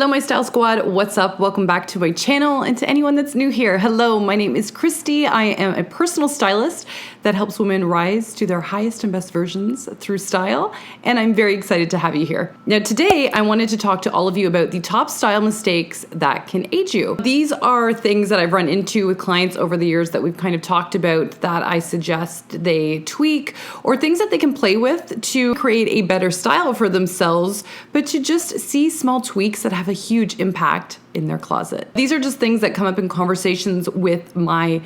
Hello my style squad, what's up? Welcome back to my channel, and to anyone that's new here, hello, my name is Christy. I am a personal stylist that helps women rise to their highest and best versions through style, and I'm very excited to have you here. Now today I wanted to talk to all of you about the top style mistakes that can age you. These are things that I've run into with clients over the years that we've kind of talked about that I suggest they tweak, or things that they can play with to create a better style for themselves, but to just see small tweaks that have a huge impact in their closet. These are just things that come up in conversations with my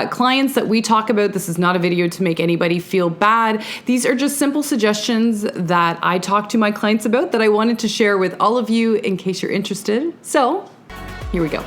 clients that we talk about. This is not a video to make anybody feel bad. These are just simple suggestions that I talk to my clients about that I wanted to share with all of you in case you're interested. So here we go.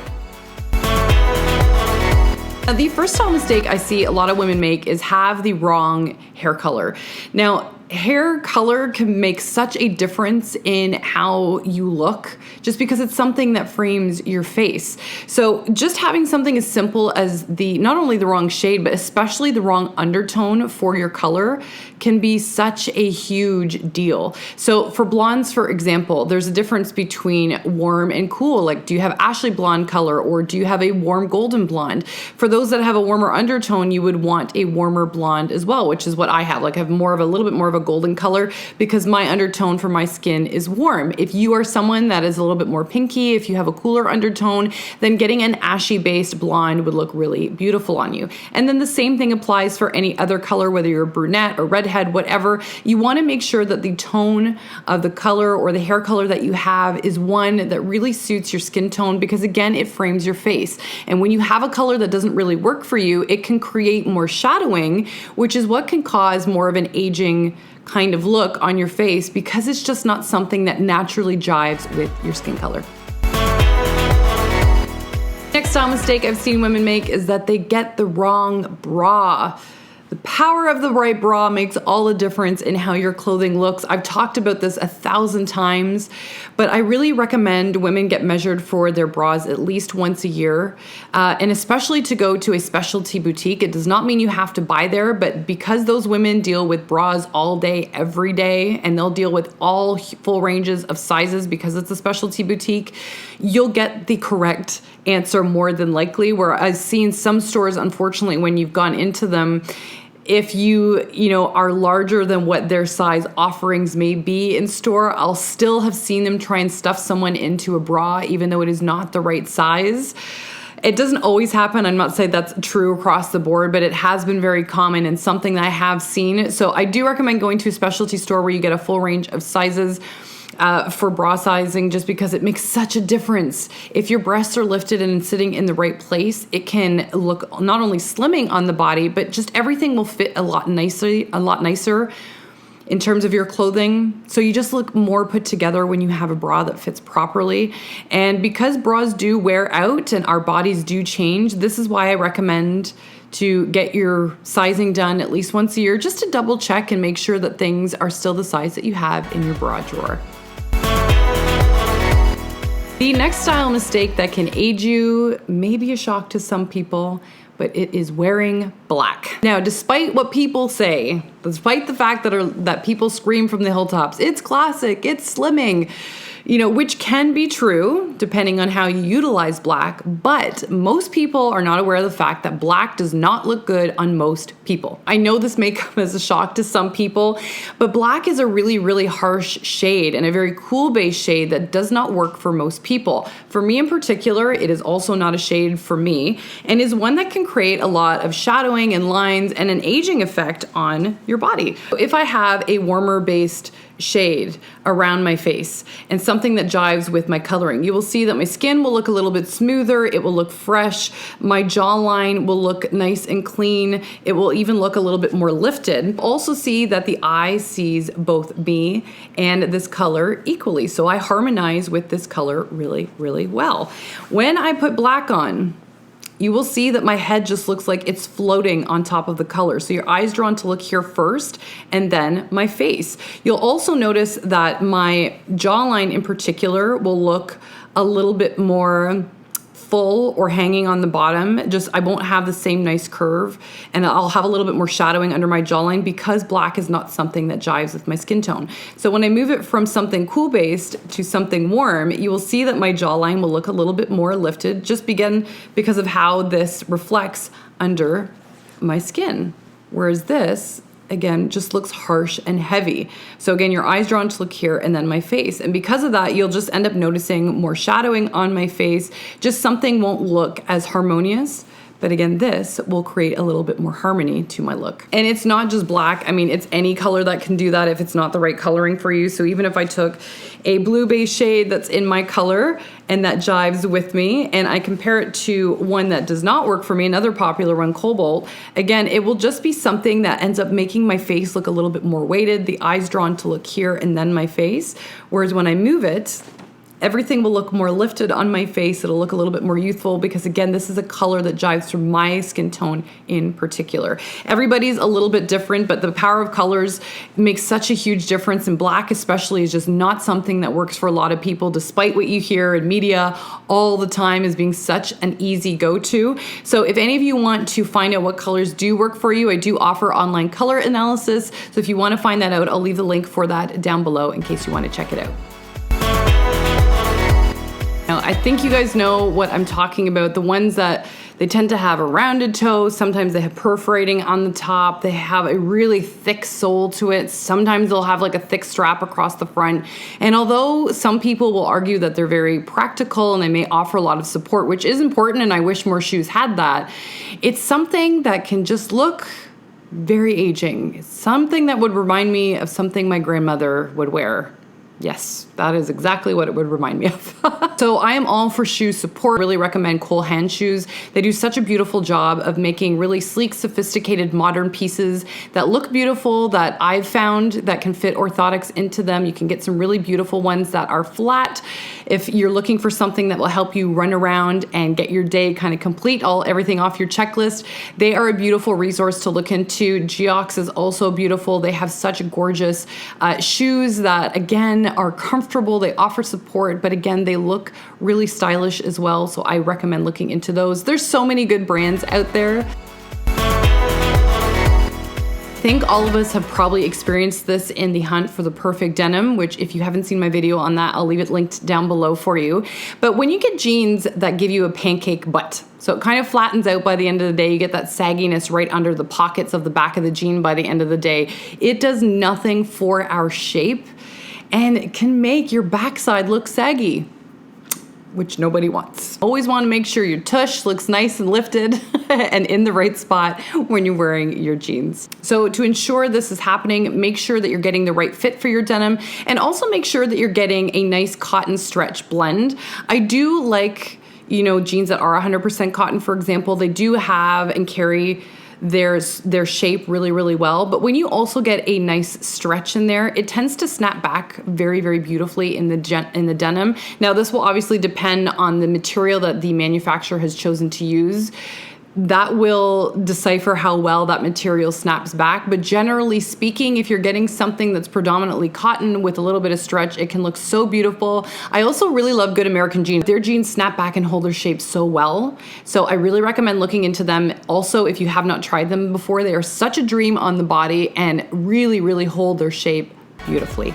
Now, the first style mistake I see a lot of women make is have the wrong hair color. Now, hair color can make such a difference in how you look just because it's something that frames your face. So just having something as simple as not only the wrong shade, but especially the wrong undertone for your color can be such a huge deal. So for blondes, for example, there's a difference between warm and cool. Like, do you have Ashley blonde color or do you have a warm golden blonde? For those that have a warmer undertone, you would want a warmer blonde as well, which is what I have. Like, I have a little bit more of a golden color because my undertone for my skin is warm. If you are someone that is a little bit more pinky, if you have a cooler undertone, then getting an ashy based blonde would look really beautiful on you. And then the same thing applies for any other color, whether you're a brunette or redhead, whatever. You want to make sure that the tone of the color or the hair color that you have is one that really suits your skin tone, because again, it frames your face. And when you have a color that doesn't really work for you, it can create more shadowing, which is what can cause more of an aging kind of look on your face because it's just not something that naturally jives with your skin color. Next style mistake I've seen women make is that they get the wrong bra. The power of the right bra makes all the difference in how your clothing looks. I've talked about this 1,000 times, but I really recommend women get measured for their bras at least once a year, and especially to go to a specialty boutique. It does not mean you have to buy there, but because those women deal with bras all day, every day, and they'll deal with all full ranges of sizes because it's a specialty boutique, you'll get the correct answer more than likely. Where I've seen some stores, unfortunately, when you've gone into them, if you are larger than what their size offerings may be in store, I'll still have seen them try and stuff someone into a bra even though it is not the right size. It doesn't always happen. I'm not saying that's true across the board, but it has been very common and something that I have seen. So I do recommend going to a specialty store where you get a full range of sizes for bra sizing, just because it makes such a difference. If your breasts are lifted and sitting in the right place, it can look not only slimming on the body, but just everything will fit a lot nicer in terms of your clothing. So you just look more put together when you have a bra that fits properly. And because bras do wear out and our bodies do change, this is why I recommend to get your sizing done at least once a year, just to double check and make sure that things are still the size that you have in your bra drawer. The next style mistake that can age you may be a shock to some people, but it is wearing black. Now, despite what people say, despite the fact that people scream from the hilltops, it's classic, it's slimming, which can be true depending on how you utilize black, but most people are not aware of the fact that black does not look good on most people. I know this may come as a shock to some people, but black is a really, really harsh shade and a very cool base shade that does not work for most people. For me in particular, it is also not a shade for me and is one that can create a lot of shadowing and lines and an aging effect on your body. If I have a warmer based shade around my face and something that jives with my coloring, you will see that my skin will look a little bit smoother, it will look fresh, my jawline will look nice and clean, it will even look a little bit more lifted. Also see that the eye sees both me and this color equally, so I harmonize with this color really, really well. When I put black on, you will see that my head just looks like it's floating on top of the color. So your eye's drawn to look here first and then my face. You'll also notice that my jawline in particular will look a little bit more full or hanging on the bottom. Just, I won't have the same nice curve, and I'll have a little bit more shadowing under my jawline because black is not something that jives with my skin tone. So when I move it from something cool based to something warm, you will see that my jawline will look a little bit more lifted, just because of how this reflects under my skin. Whereas this, again, just looks harsh and heavy. So again, your eyes drawn to look here and then my face. And because of that, you'll just end up noticing more shadowing on my face. Just something won't look as harmonious. But again, this will create a little bit more harmony to my look. And it's not just black. I mean, it's any color that can do that if it's not the right coloring for you. So even if I took a blue base shade that's in my color and that jives with me, and I compare it to one that does not work for me, another popular one, Cobalt, again, it will just be something that ends up making my face look a little bit more weighted, the eyes drawn to look here and then my face. Whereas when I move it, everything will look more lifted on my face. It'll look a little bit more youthful because, again, this is a color that jives for my skin tone in particular. Everybody's a little bit different, but the power of colors makes such a huge difference. And black especially is just not something that works for a lot of people, despite what you hear in media all the time as being such an easy go-to. So if any of you want to find out what colors do work for you, I do offer online color analysis. So if you want to find that out, I'll leave the link for that down below in case you want to check it out. Now, I think you guys know what I'm talking about. The ones that they tend to have a rounded toe. Sometimes they have perforating on the top. They have a really thick sole to it. Sometimes they'll have like a thick strap across the front. And although some people will argue that they're very practical and they may offer a lot of support, which is important, and I wish more shoes had that, it's something that can just look very aging. It's something that would remind me of something my grandmother would wear. Yes, that is exactly what it would remind me of. So I am all for shoe support. I really recommend Cole Hand Shoes. They do such a beautiful job of making really sleek, sophisticated, modern pieces that look beautiful, that I've found that can fit orthotics into them. You can get some really beautiful ones that are flat. If you're looking for something that will help you run around and get your day kind of complete, everything off your checklist, they are a beautiful resource to look into. Geox is also beautiful. They have such gorgeous shoes that, again, are comfortable. They offer support, but again, they look really stylish as well. So I recommend looking into those. There's so many good brands out there. I think all of us have probably experienced this in the hunt for the perfect denim, which if you haven't seen my video on that, I'll leave it linked down below for you. But when you get jeans that give you a pancake butt, so it kind of flattens out by the end of the day, you get that sagginess right under the pockets of the back of the jean by the end of the day, it does nothing for our shape and it can make your backside look saggy, which nobody wants. Always want to make sure your tush looks nice and lifted and in the right spot when you're wearing your jeans. So to ensure this is happening, make sure that you're getting the right fit for your denim, and also make sure that you're getting a nice cotton stretch blend. I do like, jeans that are 100% cotton, for example. They do have and carry their shape really, really well. But when you also get a nice stretch in there, it tends to snap back very, very beautifully in the denim. Now, this will obviously depend on the material that the manufacturer has chosen to use. That will decipher how well that material snaps back. But generally speaking, if you're getting something that's predominantly cotton with a little bit of stretch, it can look so beautiful. I also really love Good American Jeans. Their jeans snap back and hold their shape so well. So I really recommend looking into them. Also, if you have not tried them before, they are such a dream on the body and really, really hold their shape beautifully.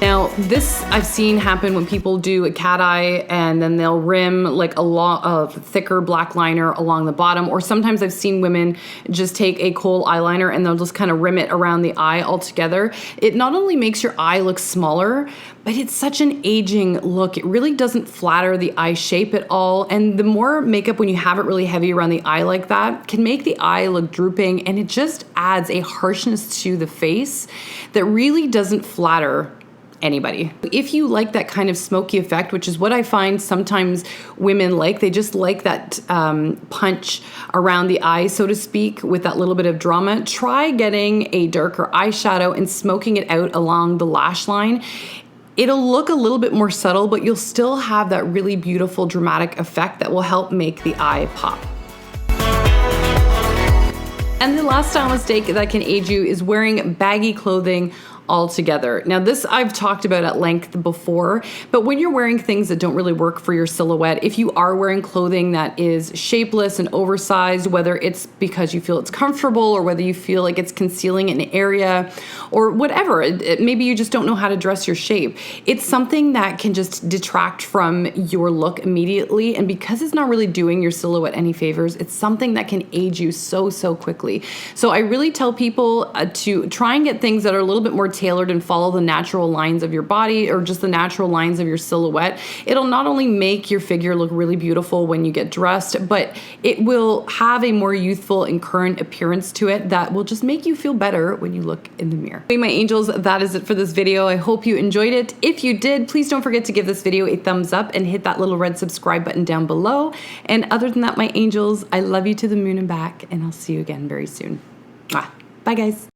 Now, this I've seen happen when people do a cat eye and then they'll rim like a lot of thicker black liner along the bottom, or sometimes I've seen women just take a kohl eyeliner and they'll just kind of rim it around the eye altogether. It not only makes your eye look smaller, but it's such an aging look. It really doesn't flatter the eye shape at all. And the more makeup when you have it really heavy around the eye like that can make the eye look drooping, and it just adds a harshness to the face that really doesn't flatter anybody. If you like that kind of smoky effect, which is what I find sometimes women like, they just like that punch around the eye, so to speak, with that little bit of drama, try getting a darker eyeshadow and smoking it out along the lash line. It'll look a little bit more subtle, but you'll still have that really beautiful dramatic effect that will help make the eye pop. And the last style mistake that can age you is wearing baggy clothing altogether. Now this I've talked about at length before, but when you're wearing things that don't really work for your silhouette, if you are wearing clothing that is shapeless and oversized, whether it's because you feel it's comfortable or whether you feel like it's concealing an area or whatever, maybe you just don't know how to dress your shape, it's something that can just detract from your look immediately. And because it's not really doing your silhouette any favors, it's something that can age you so quickly. So I really tell people to try and get things that are a little bit more tailored and follow the natural lines of your body or just the natural lines of your silhouette. It'll not only make your figure look really beautiful when you get dressed, but it will have a more youthful and current appearance to it that will just make you feel better when you look in the mirror. Hey, my angels, that is it for this video. I hope you enjoyed it. If you did, please don't forget to give this video a thumbs up and hit that little red subscribe button down below. And other than that, my angels, I love you to the moon and back, and I'll see you again very soon. Bye, guys.